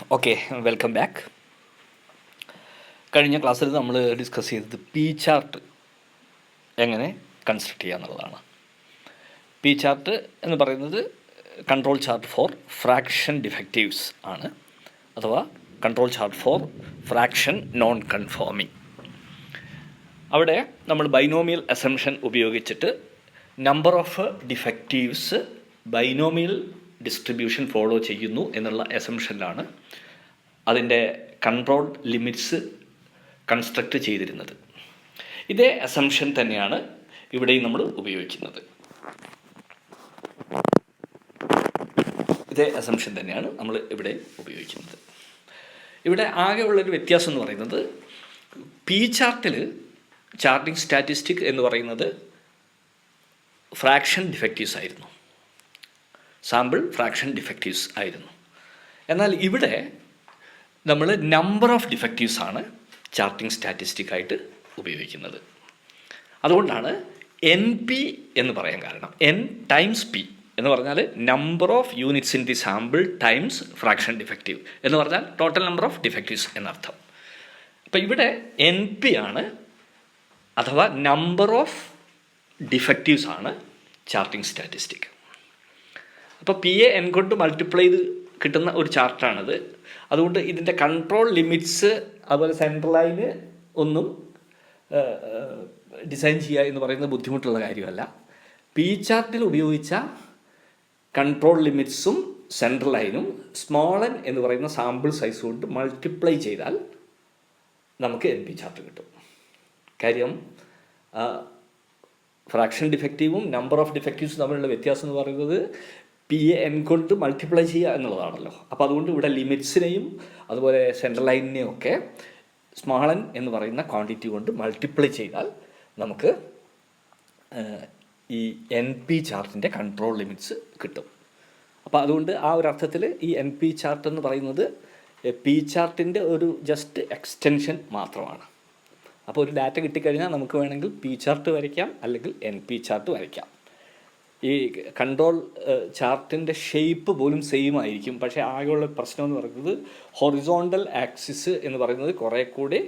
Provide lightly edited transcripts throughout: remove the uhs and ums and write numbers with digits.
Okay, welcome back. കഴിഞ്ഞ ക്ലാസ്സിൽ നമ്മൾ ഡിസ്കസ് ചെയ്തത് പി ചാർട്ട് എങ്ങനെ കൺസ്ട്രക്ട് ചെയ്യുക എന്നുള്ളതാണ്. പി ചാർട്ട് എന്ന് പറയുന്നത് control chart for fraction defectives ആണ്, അഥവാ control chart for fraction non conforming. അവിടെ നമ്മൾ ബൈനോമിയൽ അസംഷൻ ഉപയോഗിച്ചിട്ട് number of defectives binomial distribution follow ചെയ്യുന്നു എന്നുള്ള അസംഷനിലാണ് അതിൻ്റെ കൺട്രോൾ ലിമിറ്റ്സ് കൺസ്ട്രക്റ്റ് ചെയ്തിരുന്നത്. ഇതേ അസംഷൻ തന്നെയാണ് ഇവിടെയും നമ്മൾ ഉപയോഗിക്കുന്നത്. ഇവിടെ ആകെയുള്ളൊരു വ്യത്യാസം എന്ന് പറയുന്നത്, പി ചാർട്ടിൽ ചാർട്ടിംഗ് സ്റ്റാറ്റിസ്റ്റിക് എന്ന് പറയുന്നത് ഫ്രാക്ഷൻ ഡിഫക്റ്റീവ്സ് ആയിരുന്നു, സാമ്പിൾ ഫ്രാക്ഷൻ ഡിഫക്റ്റീവ്സ് ആയിരുന്നു. എന്നാൽ ഇവിടെ നമ്മൾ നമ്പർ ഓഫ് ഡിഫക്റ്റീവ്സ് ആണ് ചാർട്ടിംഗ് സ്റ്റാറ്റിസ്റ്റിക് ആയിട്ട് ഉപയോഗിക്കുന്നത്. അതുകൊണ്ടാണ് എൻ പി എന്ന് പറയാൻ കാരണം. എൻ ടൈംസ് പി എന്ന് പറഞ്ഞാൽ number of units in the sample times fraction defective എന്ന് പറഞ്ഞാൽ ടോട്ടൽ നമ്പർ ഓഫ് ഡിഫക്റ്റീവ്സ് എന്നർത്ഥം. അപ്പോൾ ഇവിടെ എൻ പി ആണ്, അഥവാ നമ്പർ ഓഫ് ഡിഫക്റ്റീവ്സ് ആണ് ചാർട്ടിംഗ് സ്റ്റാറ്റിസ്റ്റിക്. അപ്പോൾ പി എ എൻ കൊണ്ട് മൾട്ടിപ്ലൈ ചെയ്ത് കിട്ടുന്ന ഒരു ചാർട്ടാണിത്. അതുകൊണ്ട് ഇതിൻ്റെ കൺട്രോൾ ലിമിറ്റ്സ് അതുപോലെ സെൻട്രൽ ലൈന് ഒന്നും ഡിസൈൻ ചെയ്യുക എന്ന് പറയുന്നത് ബുദ്ധിമുട്ടുള്ള കാര്യമല്ല. പി ചാർട്ടിൽ ഉപയോഗിച്ച കൺട്രോൾ ലിമിറ്റ്സും സെൻട്രൽ ലൈനും സ്മോൾ എൻ എന്ന് പറയുന്ന സാമ്പിൾ സൈസ് കൊണ്ട് മൾട്ടിപ്ലൈ ചെയ്താൽ നമുക്ക് എൻ പി ചാർട്ട് കിട്ടും. കാര്യം ഫ്രാക്ഷൻ ഡിഫക്റ്റീവും നമ്പർ ഓഫ് ഡിഫക്റ്റീവ്സും തമ്മിലുള്ള വ്യത്യാസം എന്ന് പറയുന്നത് പി എ എൻ കൊണ്ട് മൾട്ടിപ്ലൈ ചെയ്യുക എന്നുള്ളതാണല്ലോ. അപ്പോൾ അതുകൊണ്ട് ഇവിടെ ലിമിറ്റ്സിനെയും അതുപോലെ സെൻട്രൽ ലൈനിനെയും ഒക്കെ സ്മാൾ എൻ എന്ന് പറയുന്ന ക്വാണ്ടിറ്റി കൊണ്ട് മൾട്ടിപ്ലൈ ചെയ്താൽ നമുക്ക് ഈ എൻ പി ചാർട്ടിൻ്റെ കൺട്രോൾ ലിമിറ്റ്സ് കിട്ടും. അപ്പോൾ അതുകൊണ്ട് ആ ഒരു അർത്ഥത്തിൽ ഈ എൻ പി ചാർട്ട് എന്ന് പറയുന്നത് പി ചാർട്ടിൻ്റെ ഒരു ജസ്റ്റ് എക്സ്റ്റൻഷൻ മാത്രമാണ്. അപ്പോൾ ഒരു ഡാറ്റ കിട്ടിക്കഴിഞ്ഞാൽ നമുക്ക് വേണമെങ്കിൽ പി ചാർട്ട് വരയ്ക്കാം, അല്ലെങ്കിൽ എൻ പി ചാർട്ട് വരയ്ക്കാം. ഈ കൺട്രോൾ ചാർട്ടിൻ്റെ ഷേപ്പ് പോലും സെയിം ആയിരിക്കും. പക്ഷേ ആകെയുള്ള പ്രശ്നം എന്ന് പറയുന്നത് ഹൊറിസോണ്ടൽ ആക്സിസ് എന്ന് പറയുന്നത് കുറേ കൂടി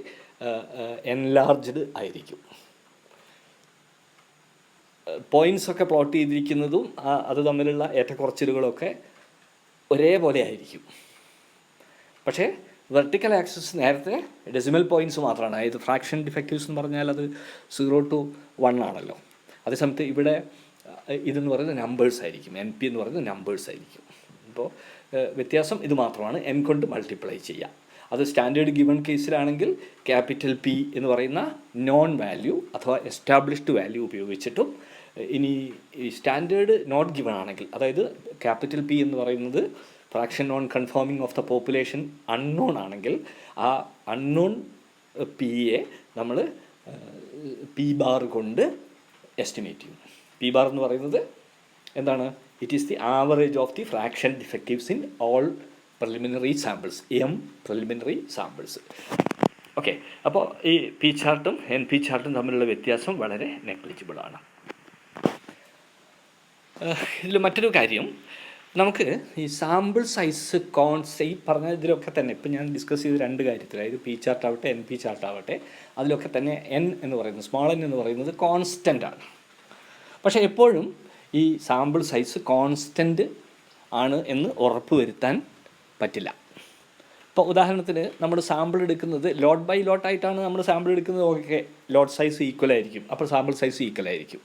എൻലാർജ്ഡ് ആയിരിക്കും. പോയിൻറ്റ്സൊക്കെ പ്ലോട്ട് ചെയ്തിരിക്കുന്നതും അത് തമ്മിലുള്ള ഏറ്റക്കുറച്ചിലുകളൊക്കെ ഒരേപോലെ ആയിരിക്കും. പക്ഷേ വെർട്ടിക്കൽ ആക്സിസ് നേരത്തെ ഡെസിമൽ പോയിൻറ്റ്സ് മാത്രമാണ്. അതായത് ഫ്രാക്ഷൻ ഡിഫക്റ്റീവ്സ് എന്ന് പറഞ്ഞാൽ അത് 0 to 1 ആണല്ലോ. അതേസമയത്ത് ഇവിടെ ഇതെന്ന് പറയുന്നത് നമ്പേഴ്സ് ആയിരിക്കും, എൻ പി എന്ന് പറയുന്നത് നമ്പേഴ്സ് ആയിരിക്കും. അപ്പോൾ വ്യത്യാസം ഇത് മാത്രമാണ്, എൻ കൊണ്ട് മൾട്ടിപ്ലൈ ചെയ്യാം. അത് സ്റ്റാൻഡേർഡ് ഗിവൺ കേസിലാണെങ്കിൽ ക്യാപിറ്റൽ പി എന്ന് പറയുന്ന നോൺ വാല്യൂ അഥവാ എസ്റ്റാബ്ലിഷ്ഡ് വാല്യൂ ഉപയോഗിച്ചിട്ടും, ഇനി ഈ സ്റ്റാൻഡേർഡ് നോട്ട് ഗിവൺ ആണെങ്കിൽ, അതായത് ക്യാപിറ്റൽ പി എന്ന് പറയുന്നത് fraction non conforming of the population unknown ആണെങ്കിൽ, ആ അൺനോൺ പിയെ നമ്മൾ പി ബാർ കൊണ്ട് എസ്റ്റിമേറ്റ് ചെയ്യും. പി ബാർ എന്ന് പറയുന്നത് എന്താണ്? It is the average of the fraction defectives in all preliminary samples, M preliminary samples. Okay, അപ്പോൾ ഈ പി ചാർട്ടും എൻ പി ചാർട്ടും തമ്മിലുള്ള വ്യത്യാസം വളരെ നെഗ്ലിജിബിളാണ്. ഇതിൽ മറ്റൊരു കാര്യം, നമുക്ക് ഈ സാമ്പിൾ സൈസ് ഈ പറഞ്ഞ ഇതിലൊക്കെ തന്നെ ഇപ്പം ഞാൻ ഡിസ്കസ് ചെയ്ത രണ്ട് കാര്യത്തിൽ, അതായത് പി ചാർട്ട് ആവട്ടെ എൻ പി ചാർട്ട് ആവട്ടെ, അതിലൊക്കെ തന്നെ എൻ എന്ന് പറയുന്നത്, സ്മോൾ എൻ എന്ന് പറയുന്നത് കോൺസ്റ്റൻ്റ് ആണ്. പക്ഷേ എപ്പോഴും ഈ സാമ്പിൾ സൈസ് കോൺസ്റ്റൻ്റ് ആണ് എന്ന് ഉറപ്പ് വരുത്താൻ പറ്റില്ല. ഇപ്പോൾ ഉദാഹരണത്തിന് നമ്മൾ സാമ്പിൾ എടുക്കുന്നത് ലോട്ട് ബൈ ലോട്ട് ആയിട്ടാണ് നമ്മൾ സാമ്പിൾ എടുക്കുന്നത്. ഓക്കെ, ലോട്ട് സൈസ് ഈക്വൽ ആയിരിക്കും, അപ്പോൾ സാമ്പിൾ സൈസ് ഈക്വൽ ആയിരിക്കും.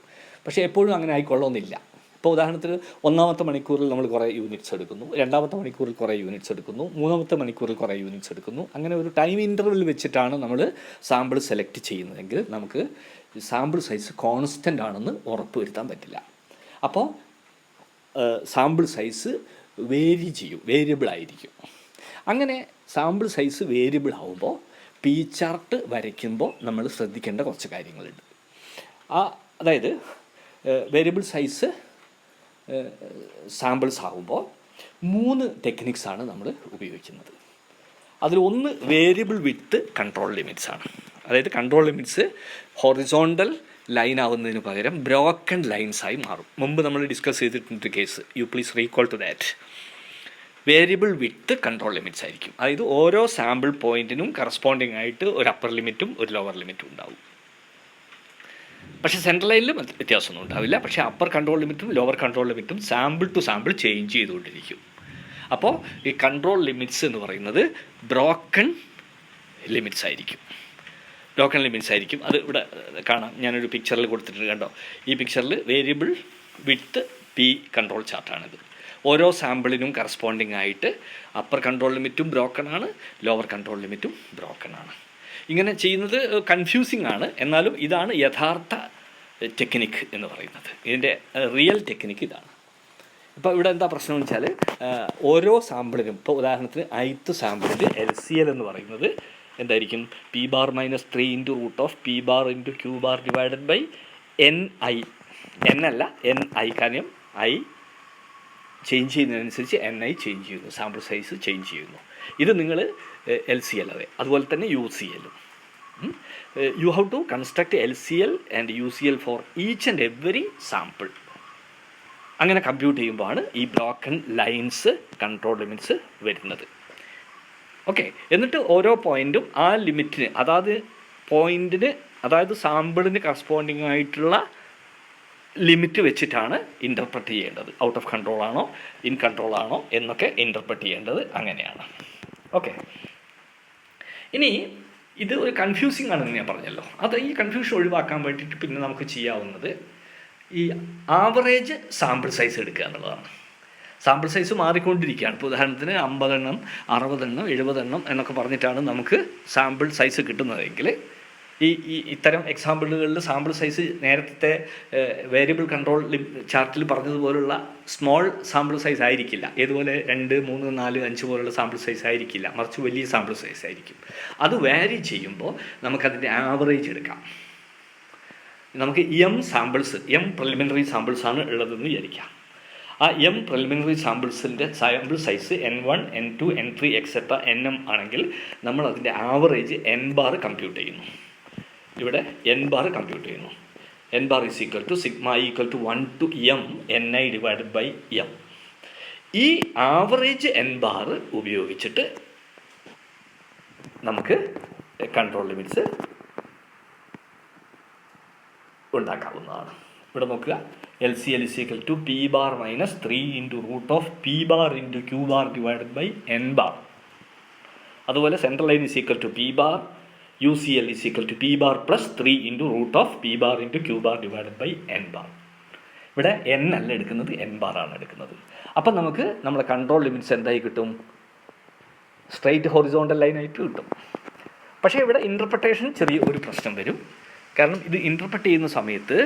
പക്ഷേ എപ്പോഴും അങ്ങനെ ആയിക്കൊള്ളണമെന്നില്ല. ഇപ്പോൾ ഉദാഹരണത്തിന് 1ാമത്തെ മണിക്കൂറിൽ നമ്മൾ കുറേ യൂണിറ്റ്സ് എടുക്കുന്നു, 2ാമത്തെ മണിക്കൂറിൽ കുറേ യൂണിറ്റ്സ് എടുക്കുന്നു, 3ാമത്തെ മണിക്കൂറിൽ കുറേ യൂണിറ്റ്സ് എടുക്കുന്നു. അങ്ങനെ ഒരു ടൈം ഇൻ്റർവെൽ വെച്ചിട്ടാണ് നമ്മൾ സാമ്പിൾ സെലക്ട് ചെയ്യുന്നതെങ്കിൽ നമുക്ക് സാമ്പിൾ സൈസ് കോൺസ്റ്റൻ്റ് ആണെന്ന് ഉറപ്പ് വരുത്താൻ പറ്റില്ല. അപ്പോൾ സാമ്പിൾ സൈസ് വേരി ചെയ്യും, വേരിയബിൾ ആയിരിക്കും. അങ്ങനെ സാമ്പിൾ സൈസ് വേരിയബിൾ ആകുമ്പോൾ പി ചാർട്ട് വരയ്ക്കുമ്പോൾ നമ്മൾ ശ്രദ്ധിക്കേണ്ട കുറച്ച് കാര്യങ്ങളുണ്ട്. അതായത് വേരിയബിൾ സൈസ് സാമ്പിൾസ് ആകുമ്പോൾ 3 ടെക്നിക്സാണ് നമ്മൾ ഉപയോഗിക്കുന്നത്. അതിലൊന്ന് വേരിയബിൾ വിത്ത് കൺട്രോൾ ലിമിറ്റ്സ് ആണ്. അതായത് കൺട്രോൾ ലിമിറ്റ്സ് ഹൊറിസോണ്ടൽ ലൈൻ ആവുന്നതിന് പകരം ബ്രോക്കൺ ലൈൻസായി മാറും. മുമ്പ് നമ്മൾ ഡിസ്കസ് ചെയ്തിട്ടുണ്ട് case, you please recall to that. Variable width control limits ആയിരിക്കും. അതായത് ഓരോ സാമ്പിൾ പോയിൻറ്റിനും കറസ്പോണ്ടിങ് ആയിട്ട് ഒരു അപ്പർ ലിമിറ്റും ഒരു ലോവർ ലിമിറ്റും ഉണ്ടാവും. പക്ഷേ സെൻട്രൽ ലൈനിലും വ്യത്യാസമൊന്നും ഉണ്ടാവില്ല. പക്ഷേ അപ്പർ കൺട്രോൾ ലിമിറ്റും ലോവർ കൺട്രോൾ ലിമിറ്റും സാമ്പിൾ ടു സാമ്പിൾ ചേഞ്ച് ചെയ്തുകൊണ്ടിരിക്കും. അപ്പോൾ ഈ കൺട്രോൾ ലിമിറ്റ്സ് എന്ന് പറയുന്നത് ബ്രോക്കൺ ലിമിറ്റ്സ് ആയിരിക്കും. ബ്രോക്കൺ ലിമിറ്റ്സ് ആയിരിക്കും. അത് ഇവിടെ കാണാം, ഞാനൊരു പിക്ചറിൽ കൊടുത്തിട്ടുണ്ട്, കണ്ടോ? ഈ പിക്ചറിൽ വേരിയബിൾ വിഡ്ത്ത് പി കൺട്രോൾ ചാർട്ടാണിത്. ഓരോ സാമ്പിളിനും കറസ്പോണ്ടിങ് ആയിട്ട് അപ്പർ കൺട്രോൾ ലിമിറ്റും ബ്രോക്കൺ ആണ്, ലോവർ കൺട്രോൾ ലിമിറ്റും ബ്രോക്കൺ ആണ്. ഇങ്ങനെ ചെയ്യുന്നത് കൺഫ്യൂസിങ് ആണ്. എന്നാലും ഇതാണ് യഥാർത്ഥ ടെക്നിക്ക് എന്ന് പറയുന്നത്. ഇതിൻ്റെ റിയൽ ടെക്നിക്ക് ഇതാണ്. ഇപ്പോൾ ഇവിടെ എന്താ പ്രശ്നം എന്ന് വെച്ചാൽ ഓരോ സാമ്പിളിനും, ഇപ്പോൾ ഉദാഹരണത്തിന് ith സാമ്പിളിൽ LCL എന്ന് പറയുന്നത് എന്തായിരിക്കും? P bar minus 3 into root of P bar into Q bar divided by NI. N അല്ല NI, കാരണം I ചേഞ്ച് ചെയ്യുന്നതിനനുസരിച്ച് NI ചേഞ്ച് ചെയ്യുന്നു, സാമ്പിൾ സൈസ് ചേഞ്ച് ചെയ്യുന്നു. ഇത് നിങ്ങൾ LCL അതെ, അതുപോലെ തന്നെ UCL. You have to construct LCL and UCL for each and every sample. അങ്ങനെ കമ്പ്യൂട്ട് ചെയ്യുമ്പോഴാണ് ഈ ബ്രോക്കൺ ലൈൻസ് കൺട്രോൾ ലിമിറ്റ്സ് വരുന്നത്. ഓക്കെ, എന്നിട്ട് ഓരോ പോയിൻറ്റും ആ ലിമിറ്റിന്, അതായത് പോയിൻറ്റിന്, അതായത് സാമ്പിളിന് കറസ്പോണ്ടിങ് ആയിട്ടുള്ള ലിമിറ്റ് വെച്ചിട്ടാണ് ഇൻ്റർപ്രറ്റ് ചെയ്യേണ്ടത്. ഔട്ട് ഓഫ് കൺട്രോൾ ആണോ ഇൻ കൺട്രോൾ ആണോ എന്നൊക്കെ ഇൻ്റർപ്രറ്റ് ചെയ്യേണ്ടത് അങ്ങനെയാണ്. ഓക്കെ, ഇനി ഇത് ഒരു കൺഫ്യൂസിങ് ആണെന്ന് ഞാൻ പറഞ്ഞല്ലോ. അത് ഈ കൺഫ്യൂഷൻ ഒഴിവാക്കാൻ വേണ്ടിയിട്ട് പിന്നെ നമുക്ക് ചെയ്യാവുന്നത് ഈ ആവറേജ് സാമ്പിൾ സൈസ് എടുക്കുക എന്നുള്ളതാണ്. സാമ്പിൾ സൈസ് മാറിക്കൊണ്ടിരിക്കുകയാണ്. ഇപ്പോൾ ഉദാഹരണത്തിന് 50 എണ്ണം 60 എണ്ണം 70 എണ്ണം എന്നൊക്കെ പറഞ്ഞിട്ടാണ് നമുക്ക് സാമ്പിൾ സൈസ് കിട്ടുന്നതെങ്കിൽ ഇത്തരം എക്സാമ്പിളുകളിൽ സാമ്പിൾ സൈസ് നേരത്തെ വേരിയബിൾ കൺട്രോൾ ചാർട്ടിൽ പറഞ്ഞതുപോലുള്ള സ്മോൾ സാമ്പിൾ സൈസ് ആയിരിക്കില്ല. ഏതുപോലെ 2, 3, 4, 5 പോലുള്ള സാമ്പിൾ സൈസ് ആയിരിക്കില്ല, മറിച്ച് വലിയ സാമ്പിൾ സൈസ് ആയിരിക്കും. അത് വാരി ചെയ്യുമ്പോൾ നമുക്കതിൻ്റെ ആവറേജ് എടുക്കാം. നമുക്ക് സാമ്പിൾസ് പ്രിലിമിനറി സാമ്പിൾസാണ് ഉള്ളതെന്ന് വിചാരിക്കാം. ആ പ്രിലിമിനറി സാമ്പിൾസിൻ്റെ sample size N1, N2, N3 etcetera NM ആണെങ്കിൽ നമ്മൾ അതിൻ്റെ ആവറേജ് N ബാർ കമ്പ്യൂട്ട് ചെയ്യുന്നു. ഇവിടെ N ബാർ കമ്പ്യൂട്ട് ചെയ്യുന്നു. N bar is equal to sigma equal to 1 to M NI divided by M. ഈ ആവറേജ് N ബാർ ഉപയോഗിച്ചിട്ട് നമുക്ക് control limits ഉണ്ടാക്കാവുന്നതാണ്. ഇവിടെ നോക്കുക, LCL is equal to P bar minus 3 into root of P bar into Q bar divided by N bar. അതുപോലെ central line is equal to P bar, UCL is equal to P bar plus 3 into root of P bar into Q bar divided by N bar. ഇവിടെ N അല്ല എടുക്കുന്നത്, N bar ആണ് എടുക്കുന്നത്. അപ്പം നമുക്ക് നമ്മുടെ control limits എന്തായി കിട്ടും? സ്ട്രൈറ്റ് ഹൊറിസോണ്ടൽ ലൈനായിട്ട് കിട്ടും. പക്ഷേ ഇവിടെ ഇൻ്റർപ്രിട്ടേഷൻ ചെറിയ ഒരു പ്രശ്നം വരും. കാരണം ഇത് ഇൻ്റർപ്രറ്റ് ചെയ്യുന്ന സമയത്ത്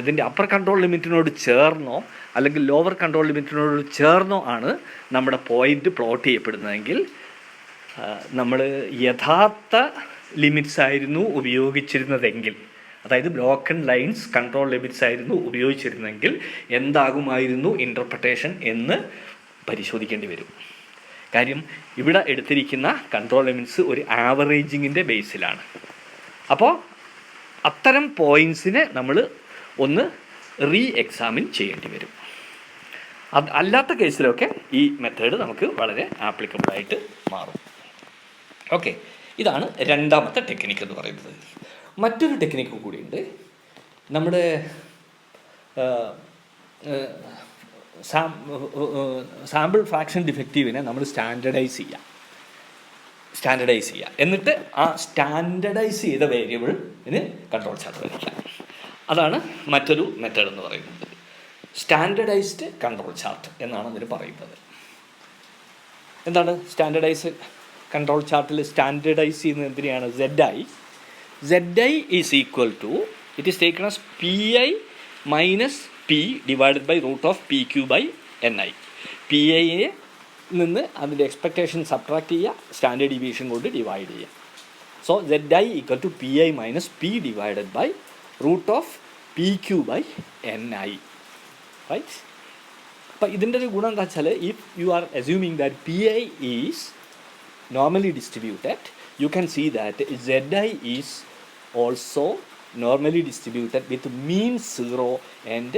ഇതിൻ്റെ അപ്പർ കൺട്രോൾ ലിമിറ്റിനോട് ചേർന്നോ അല്ലെങ്കിൽ ലോവർ കൺട്രോൾ ലിമിറ്റിനോട് ചേർന്നോ ആണ് നമ്മുടെ പോയിൻ്റ് പ്ലോട്ട് ചെയ്യപ്പെടുന്നതെങ്കിൽ നമ്മൾ യഥാർത്ഥ ലിമിറ്റ്സ് ആയിരുന്നു ഉപയോഗിച്ചിരുന്നതെങ്കിൽ, അതായത് ബ്രോക്കൺ ലൈൻസ് കൺട്രോൾ ലിമിറ്റ്സ് ആയിരുന്നു ഉപയോഗിച്ചിരുന്നെങ്കിൽ എന്താകുമായിരുന്നു ഇൻ്റർപ്രിട്ടേഷൻ എന്ന് പരിശോധിക്കേണ്ടി വരും. കാര്യം ഇവിടെ എടുത്തിരിക്കുന്ന കൺട്രോൾ ലിമിറ്റ്സ് ഒരു ആവറേജിങ്ങിൻ്റെ ബേസിലാണ്. അപ്പോൾ അത്തരം പോയിൻറ്റ്സിനെ നമ്മൾ ഒന്ന് എക്സാമിൻ ചെയ്യേണ്ടി വരും. അല്ലാത്ത കേസിലൊക്കെ ഈ മെത്തേഡ് നമുക്ക് വളരെ ആപ്ലിക്കബിളായിട്ട് മാറും. ഓക്കെ, ഇതാണ് രണ്ടാമത്തെ ടെക്നിക്ക് എന്ന് പറയുന്നത്. മറ്റൊരു ടെക്നിക്ക് കൂടിയുണ്ട്. നമ്മുടെ സാമ്പിൾ ഫ്രാക്ഷൻ ഡിഫക്റ്റീവിനെ നമ്മൾ സ്റ്റാൻഡർഡൈസ് ചെയ്യുക. എന്നിട്ട് ആ സ്റ്റാൻഡർഡൈസ് ചെയ്ത വേരിയബിളിന് കൺട്രോൾ ചാർട്ട് വരയ്ക്കാം. അതാണ് മറ്റൊരു മെത്തേഡ് എന്ന് പറയുന്നത്. സ്റ്റാൻഡർഡൈസ്ഡ് കൺട്രോൾ ചാർട്ട് എന്നാണ് അതിന് പറയുന്നത്. എന്താണ് സ്റ്റാൻഡർഡൈസ് കൺട്രോൾ ചാർട്ടിൽ സ്റ്റാൻഡർഡൈസ് ചെയ്യുന്നത് എന്തിനാണ്? ZI is equal to, it is taken as PI minus P divided by root of PQ by NI. PIയെ നിന്ന് അതിൻ്റെ എക്സ്പെക്റ്റേഷൻ സബ്ട്രാക്ട് ചെയ്യുക, സ്റ്റാൻഡേർഡ് ഡീവിയേഷൻ കൊണ്ട് ഡിവൈഡ് ചെയ്യുക. So ZI equal to PI minus P divided by root of PQ by NI. Right? അപ്പോൾ ഇതിൻ്റെ ഒരു ഗുണം എന്താ വെച്ചാൽ, if you are assuming that PI is normally distributed, you can see that ZI is also normally distributed with mean 0 and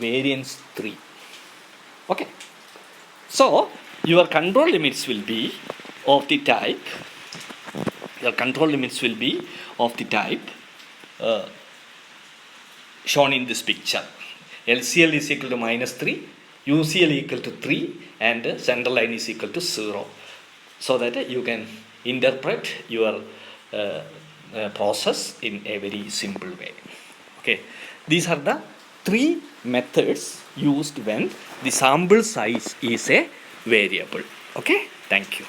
variance 3. Okay, So your control limits will be of the type, shown in this picture. LCL is equal to -3, UCL equal to 3, and central line is equal to 0, so that you can interpret your process in a very simple way. Okay, these are the 3 methods used when the sample size is a variable. Okay, thank you.